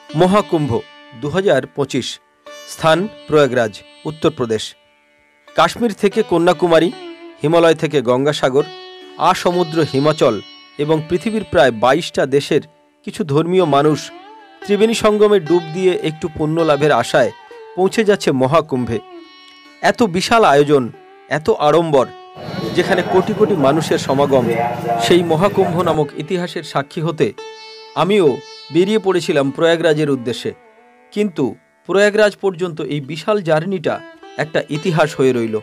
মহাকুম্ভ 2025, স্থান প্রয়াগরাজ, উত্তরপ্রদেশ। কাশ্মীর থেকে কন্যাকুমারী, হিমালয় থেকে গঙ্গাসাগর, আসমুদ্র হিমাচল এবং পৃথিবীর প্রায় 22টা দেশের কিছু ধর্মীয় মানুষ ত্রিবেণী সঙ্গমে ডুব দিয়ে একটু পুণ্য লাভের আশায় পৌঁছে যাচ্ছে মহাকুম্ভে। এত বিশাল আয়োজন, এত আড়ম্বর, যেখানে কোটি কোটি মানুষের সমাগম, সেই মহাকুম্ভ নামক ইতিহাসের সাক্ষী হতে আমিও বেরিয়ে পড়েছিলাম প্রয়াগরাজের উদ্দেশ্যে। কিন্তু প্রয়াগরাজ পর্যন্ত এই বিশাল জার্নিটা একটা ইতিহাস হয়ে রইল।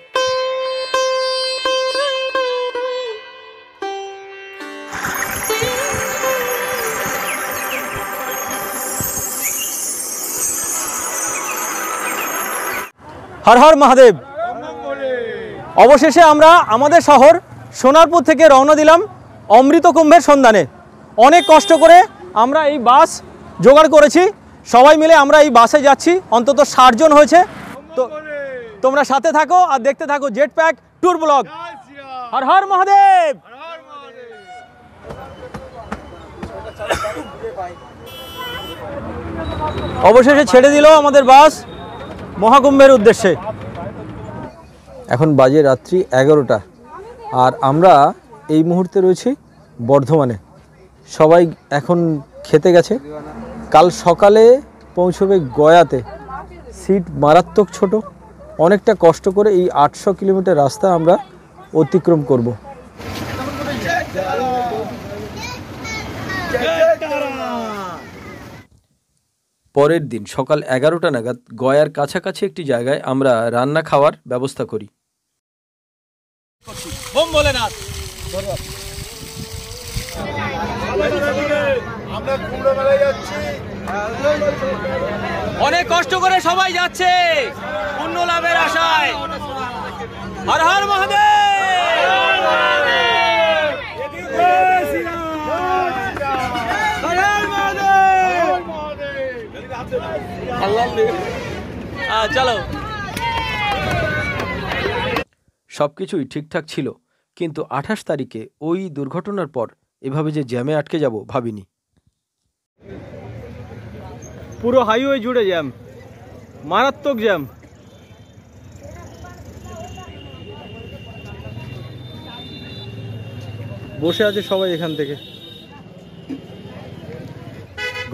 হর হর মহাদেব। অবশেষে আমরা আমাদের শহর সোনারপুর থেকে রওনা দিলাম অমৃত কুম্ভের সন্ধানে। অনেক কষ্ট করে আমরা এই বাস জোগাড় করেছি, সবাই মিলে আমরা এই বাসে যাচ্ছি। অন্তত 60 জন হয়েছে। তো তোমরা সাথে থাকো আর দেখতে থাকো jet pack tour blog. Har Har Mahadev. অবশেষে ছেড়ে দিল আমাদের বাস মহাকুম্ভের উদ্দেশ্যে। এখন বাজে রাত্রি 11টা আর আমরা এই মুহূর্তে রয়েছি বর্ধমানে। সবাই এখন খেতে গেছে, কাল সকালে পৌঁছবে গয়াতে। সিট মারাত্মক ছোট, অনেকটা কষ্ট করে এই 800 কিলোমিটার রাস্তা আমরা অতিক্রম করব। পরের দিন সকাল 11টা নাগাদ গয়ার কাছাকাছি একটি জায়গায় আমরা রান্না খাওয়ার ব্যবস্থা করি। অনেক কষ্ট করে সবাই যাচ্ছে পুণ্য লাভের আশায়। হর হর মহাদেব। চলো। সবকিছুই ঠিকঠাক ছিল, কিন্তু 28 তারিখে ওই দুর্ঘটনার পর এভাবে যে জ্যামে আটকে যাব ভাবিনি। পুরো হাইওয়ে জুড়ে জ্যাম, মারাত্মক জ্যাম। বসে আছে সবাই এখান থেকে।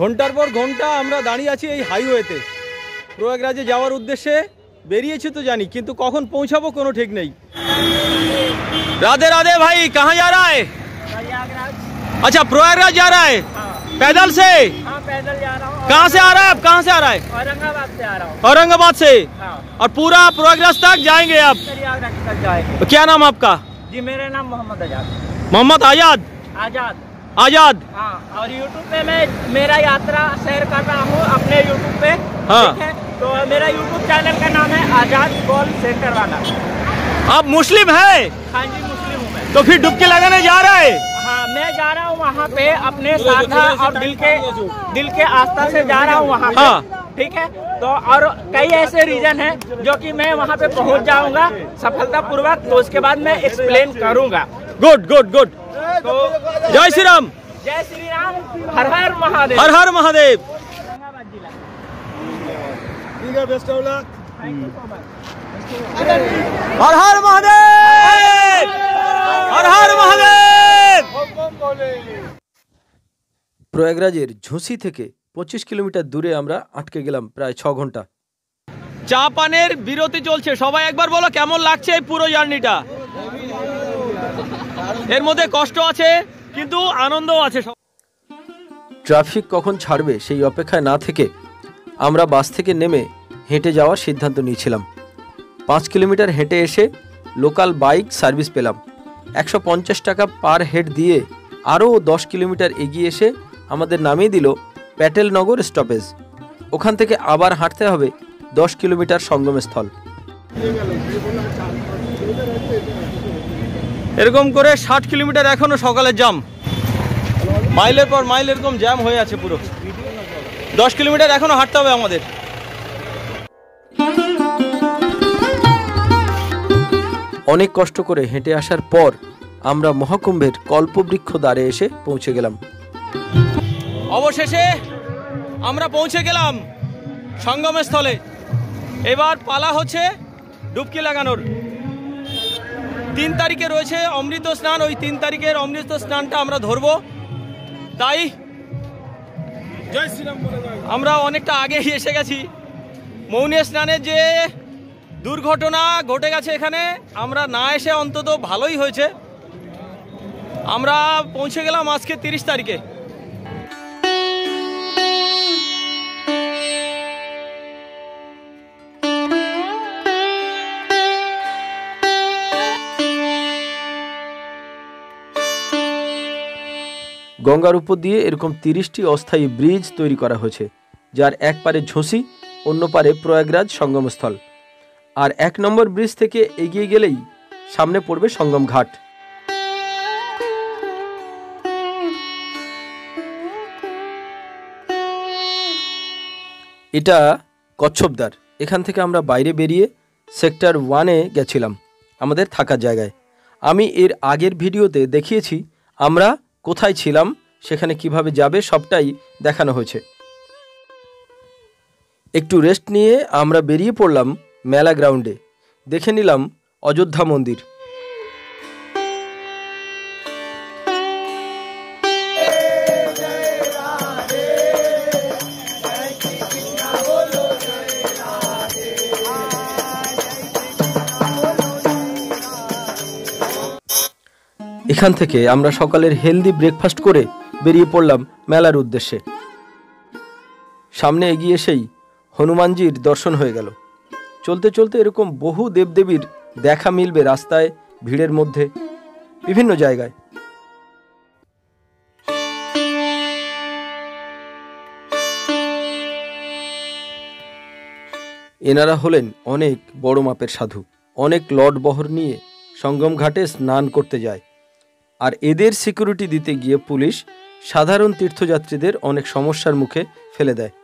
ঘন্টার পর ঘন্টা আমরা দাঁড়িয়ে আছি এই হাইওয়েতে। প্রয়াগরাজে যাওয়ার উদ্দেশ্যে বেরিয়েছি তো জানি, কিন্তু কখন পৌঁছাবো কোনো ঠিক নেই। राधे राधे भाई, कहाँ जा रहा है? अच्छा, प्रयागराज जा रहा है। पैदल से? हाँ, पैदल जा रहा हूँ। कहाँ से आ रहा है आप? कहाँ से आ रहा है? औरंगाबाद से आ रहा हूँ। औरंगाबाद से? हाँ। और पूरा प्रयागराज तक जाएंगे आप? प्रयागराज तक जाएंगे। तो क्या नाम आपका? जी, मेरा नाम मोहम्मद आजाद। मोहम्मद आजाद? आजाद। आजाद। हाँ, और यूट्यूब पे मैं मेरा यात्रा शेयर कर रहा हूँ अपने यूट्यूब पे। हाँ। ठीक है, तो मेरा यूट्यूब चैनल का नाम है आजाद कॉल सेंटर वाला। आप मुस्लिम है? हाँ जी, मुस्लिम हूँ मैं। तो फिर डुबकी लगाने जा रहा है? हाँ, मैं जा रहा हूँ वहाँ पे अपने श्रद्धा और दिल के आस्था से जा रहा हूँ वहाँ पे। हाँ। ठीक है, तो और कई ऐसे रीजन हैं जो कि मैं वहाँ पे पहुँच जाऊँगा सफलतापूर्वक, तो उसके बाद मैं एक्सप्लेन करूँगा। Good good good. तो जय श्री राम। जय श्री राम। हर हर महादेव। हर हर महादेव। औरंगाबाद जिला। ठीक है, best of luck. Thank you so much. हर हर महादेव। हर हर महादेव। প্রয়াগরাজের ঝুঁসি থেকে 25 কিলোমিটার দূরে আমরা আটকে গেলাম প্রায় 6 ঘন্টা। চা পানের বিরতি চলছে। সবাই একবার বলো কেমন লাগছে এই পুরো জার্নিটা? এর মধ্যে কষ্ট আছে কিন্তু আনন্দও আছে। ট্রাফিক কখন ছাড়বে সেই অপেক্ষায় না থেকে আমরা বাস থেকে নেমে হেঁটে যাওয়ার সিদ্ধান্ত নিয়েছিলাম। 5 কিলোমিটার হেঁটে এসে লোকাল বাইক সার্ভিস পেলাম। 150 টাকা পার হেড দিয়ে আরও 10 কিলোমিটার এগিয়ে এসে আমাদের নামিয়ে দিল প্যাটেলনগর স্টপেজ। ওখান থেকে আবার হাঁটতে হবে 10 কিলোমিটার সঙ্গমস্থল। এরকম করে 60 কিলোমিটার এখনো সকালের জ্যাম, মাইলের পর মাইল এরকম জ্যাম হয়ে আছে পুরো। 10 কিলোমিটার এখনো হাঁটতে হবে আমাদের। অনেক কষ্ট করে হেঁটে আসার পর আমরা মহাকুম্ভের কল্পবৃক্ষ দ্বারে এসে পৌঁছে গেলাম। অবশেষে আমরা পৌঁছে গেলাম সঙ্গমস্থলে। এবার পালা হচ্ছে ডুবকি লাগানোর। 3 তারিখে রয়েছে অমৃত স্নান, ওই 3 তারিখের অমৃত স্নানটা আমরা ধরবো। তাই আমরা অনেকটা আগেই এসে গেছি। মৌনী স্নানের যে দুর্ঘটনা ঘটে গেছে এখানে, আমরা না এসে অন্তত ভালোই হয়েছে। আমরা পৌঁছে গেলাম আজকে 30 তারিখে। গঙ্গার উপর দিয়ে এরকম 30টি অস্থায়ী ব্রিজ তৈরি করা হয়েছে, যার এক পারে ঝুঁসি, অন্য পারে প্রয়াগরাজ সঙ্গমস্থল। আর 1 নম্বর ব্রিজ থেকে এগিয়ে গেলেই সামনে পড়বে সঙ্গম ঘাট। এটা কচ্ছপদ্বার। এখান থেকে আমরা বাইরে বেরিয়ে সেক্টর 1-এ গেছিলাম, আমাদের থাকার জায়গায়। আমি এর আগের ভিডিওতে দেখিয়েছি আমরা কোথায় ছিলাম, সেখানে কিভাবে যাবে সবটাই দেখানো হয়েছে। একটু রেস্ট নিয়ে আমরা বেরিয়ে পড়লাম মেলা গ্রাউন্ডে। দেখে নিলাম অযোধ্যা মন্দির। এখান থেকে আমরা সকালের হেলদি ব্রেকফাস্ট করে বেরিয়ে পড়লাম মেলার উদ্দেশ্যে। সামনে এগিয়ে এসেই হনুমানজির দর্শন হয়ে গেল। চলতে চলতে এরকম বহু দেবদেবীর দেখা মিলবে রাস্তায়, ভিড়ের মধ্যে, বিভিন্ন জায়গায়। এনারা হলেন অনেক বড় মাপের সাধু। অনেক লট বহর নিয়ে সঙ্গম ঘাটে স্নান করতে যায়। আর এদের সিকিউরিটি দিতে গিয়ে পুলিশ সাধারণ তীর্থযাত্রীদের অনেক সমস্যার মুখে ফেলে দেয়।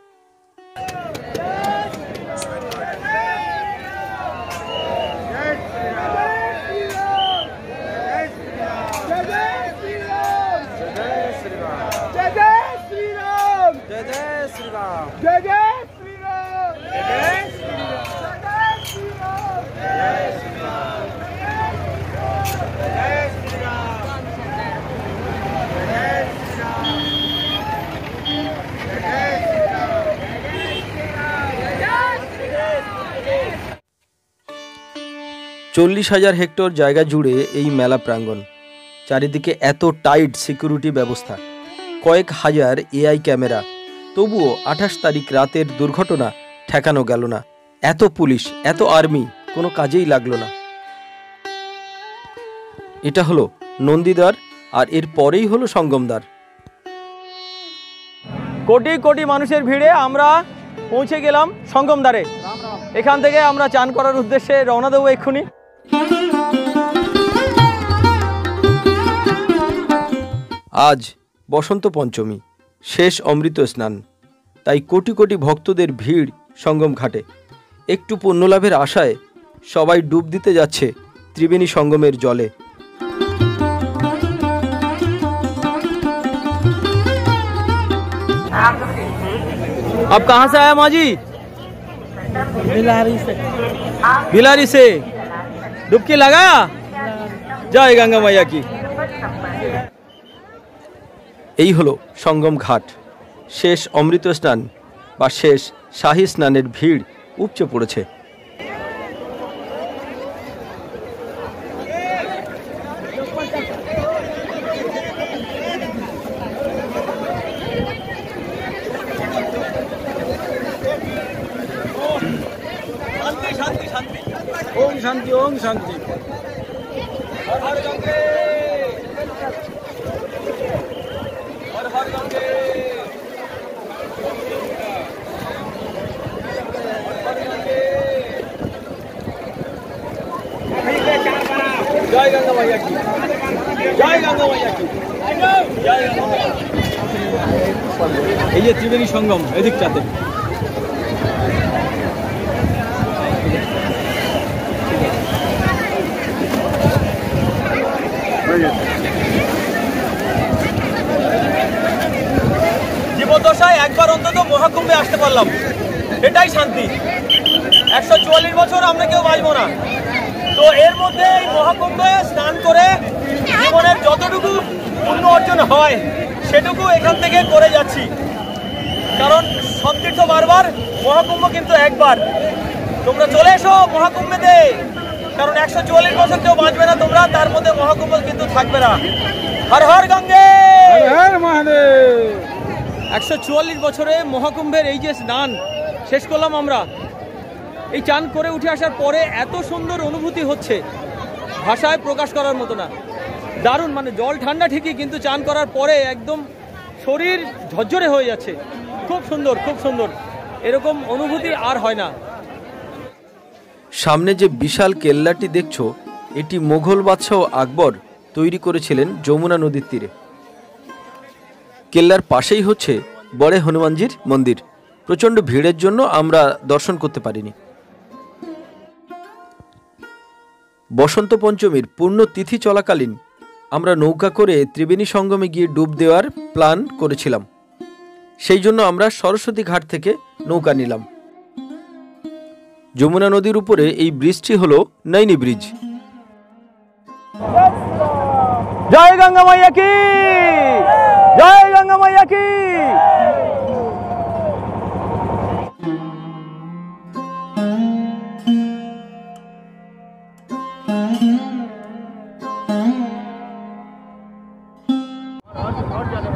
চল্লিশ 40,000 হেক্টর জায়গা জুড়ে এই মেলা প্রাঙ্গণ। চারিদিকে এত টাইট সিকিউরিটি ব্যবস্থা, কয়েক হাজার এআই ক্যামেরা। তবুও 28 তারিখ রাতের দুর্ঘটনা ঠেকানো গেল না। এত পুলিশ, এত আর্মি, কোনো কাজেই লাগলো না। এটা হলো নন্দীদ্বার, আর এর পরেই হলো সঙ্গমদ্বার। কোটি কোটি মানুষের ভিড়ে আমরা পৌঁছে গেলাম সঙ্গমদ্বারে। এখান থেকে আমরা চান করার উদ্দেশ্যে রওনা দেবো এক্ষুনি। আজ বসন্ত পঞ্চমী, শেষ অমৃত স্নান। তাই কোটি কোটি ভক্তদের ভিড় সঙ্গম ঘাটে। একটু পুণ্যলাভের আশায় সবাই ডুব দিতে যাচ্ছে ত্রিবেণী সঙ্গমের জলে। आप कहाँ से आया माँ जी? भिलारी से। डुबकी लगाया? जय गंगा मैया की। এই হলো সঙ্গম ঘাট। শেষ অমৃত স্নান বা শেষ শাহী স্নানের ভিড় উপচে পড়েছে। ओम शांति, ओम शांति। हर हर गंगे, हर हर गंगे, जय गंगा मैया की, जय गंगा मैया की, जय गंगा मैया की। এই যে ত্রিবেণী সঙ্গম এদিকটাতে। জীবত জীবদ্দশায় একবার অন্তত মহাকুম্ভে আসতে পারলাম, এটাই শান্তি। 144 বছর আমরা কেউ বাঁচবো না, তো এর মধ্যে এই মহাকুম্ভে স্নান করে জীবনের যতটুকু পুণ্য অর্জন হয় সেটুকু এখান থেকে করে যাচ্ছি। কারণ সব তীর্থ বারবার, মহাকুম্ভ কিন্তু একবার। তোমরা চলে এসো মহাকুম্ভেতে, কারণ 144 বছর কেউ বাঁচবে না তোমরা, তার মধ্যে মহাকুম্ভ কিন্তু থাকবে না। হর হর গঙ্গে, হর মহাদেব। 144 বছরে মহাকুম্ভের এই যে স্নান শেষ করলাম আমরা, এই চান করে উঠে আসার পরে এত সুন্দর অনুভূতি হচ্ছে, ভাষায় প্রকাশ করার মতো না। দারুণ, মানে জল ঠান্ডা ঠিকই, কিন্তু চান করার পরে একদম শরীর ঝরঝরে হয়ে যাচ্ছে। খুব সুন্দর, খুব সুন্দর, এরকম অনুভূতি আর হয় না। সামনে যে বিশাল কেল্লাটি দেখছো, এটি মোগল বাদশাহ আকবর তৈরি করেছিলেন যমুনা নদীর তীরে। কেল্লার পাশেই হচ্ছে বড়ে হনুমানজির মন্দির। প্রচণ্ড ভিড়ের জন্য আমরা দর্শন করতে পারিনি। বসন্ত পঞ্চমীর পূর্ণ তিথি চলাকালীন আমরা নৌকা করে ত্রিবেণী সঙ্গমে গিয়ে ডুব দেওয়ার প্ল্যান করেছিলাম। সেই জন্য আমরা সরস্বতী ঘাট থেকে নৌকা নিলাম। যমুনা নদীর উপরে এই ব্রিজটি হলো নৈনি ব্রিজ। জয় গঙ্গা মাইয়া কি, জয় গঙ্গা মাইয়া কি।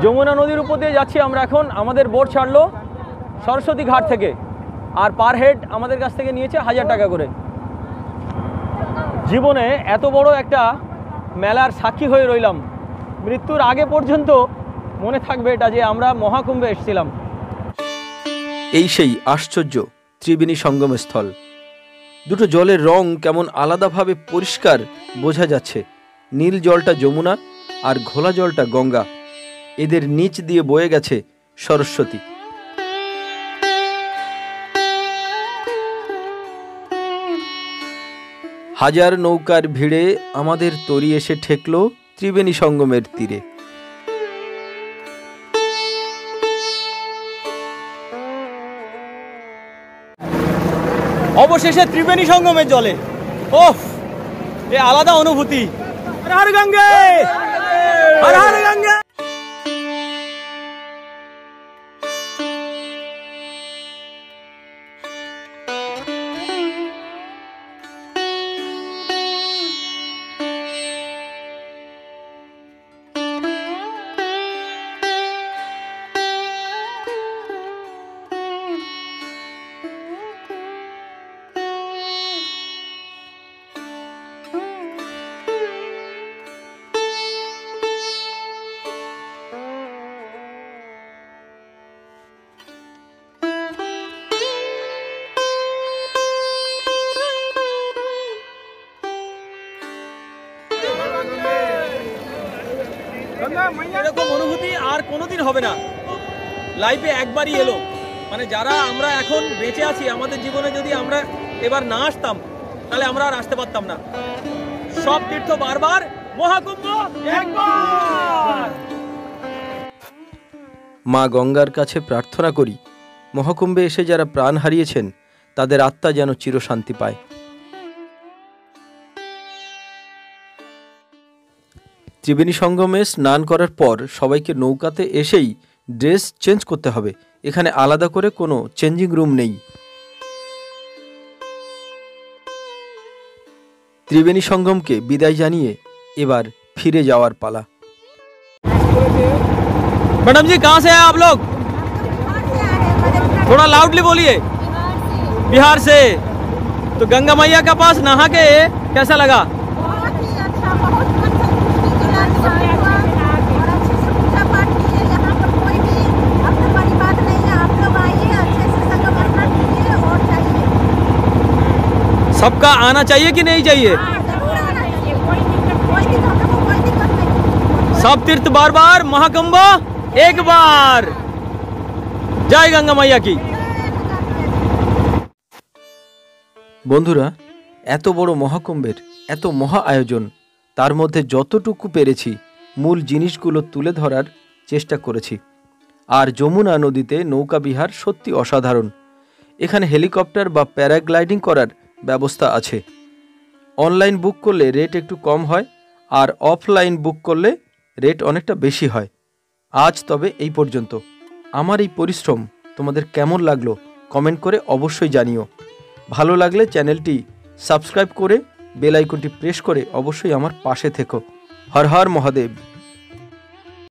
যমুনা নদীর উপর দিয়ে যাচ্ছি আমরা এখন। আমাদের বোট ছাড়লো সরস্বতী ঘাট থেকে, আর পার হেড আমাদের কাছ থেকে নিয়েছে 1000 টাকা করে। জীবনে এত বড় একটা মেলার সাক্ষী হয়ে রইলাম, মৃত্যুর আগে পর্যন্ত মনে থাকবে এটা যে আমরা মহাকুম্ভে এসেছিলাম। এই সেই আশ্চর্য ত্রিবেণী সঙ্গম স্থল। দুটো জলের রং কেমন আলাদাভাবে পরিষ্কার বোঝা যাচ্ছে। নীল জলটা যমুনা আর ঘোলা জলটা গঙ্গা, এদের নিচ দিয়ে বয়ে গেছে সরস্বতী। হাজার নৌকার ভিড়ে আমাদের তরি এসে ঠেকল ত্রিবেণী সঙ্গমের তীরে। অবশেষে ত্রিবেণী সঙ্গমের জলে, ওহ এ আলাদা অনুভূতি। হর হর গঙ্গে, হর হর গঙ্গে। এরকম অনুভূতি আর কোনোদিন হবে না, লাইফে একবারই এলো। মানে যারা আমরা এখন বেঁচে আছি, আমাদের জীবনে যদি আমরা এবার না আসতাম তাহলে আমরা আর আসতে পারতাম না। সব তীর্থ বারবার, মহাকুম্ভ একবার। মা গঙ্গার কাছে প্রার্থনা করি, মহাকুম্ভে এসে যারা প্রাণ হারিয়েছেন তাদের আত্মা যেন চিরশান্তি পায়। ত্রিবেণী সঙ্গমে স্নান করার পর সবাইকে নৌকাতে এসেই ড্রেস চেঞ্জ করতে হবে। এখানে আলাদা করে কোনো চেঞ্জিং রুম নেই। ত্রিবেণী সঙ্গমকে বিদায় জানিয়ে এবার फिरे जावार पाला। मैडम जी कहाँ से हैं आप लोग? थोड़ा लाउडली बोलिए। बिहार से। तो गंगा मैया के पास नहा के कैसा लगा? बहुत ही अच्छा, बहुत अच्छे से पूजा पाठ किए। यहाँ पर कोई भी अपने बड़ी बात नहीं है। आप लोग आइए, अच्छे से संगम स्नान कीजिए और जाइए। सबका आना चाहिए कि नहीं चाहिए? जरूर आना चाहिए, कोई दिक्कत नहीं। सब तीर्थ बार बार, महाकुंभ एक बार। जय गंगा मैया की। বন্ধুরা, এত বড় মহাকুম্ভের এত মহা আয়োজন, তার মধ্যে যতটুকু পেরেছি মূল জিনিসগুলো তুলে ধরার চেষ্টা করেছি। আর যমুনা নদীতে নৌকা বিহার সত্যি অসাধারণ। এখানে হেলিকপ্টার বা প্যারাগ্লাইডিং করার ব্যবস্থা আছে। অনলাইন বুক করলে রেট একটু কম হয়, আর অফলাইন বুক করলে রেট অনেকটা বেশি হয়। আজ তবে এই পর্যন্ত। আমার এই পরিশ্রম তোমাদের কেমন লাগলো কমেন্ট করে অবশ্যই জানিও। ভালো লাগলে চ্যানেলটি সাবস্ক্রাইব করে বেল আইকনটি প্রেস করে অবশ্যই আমার পাশে থেকো। হর হর মহাদেব।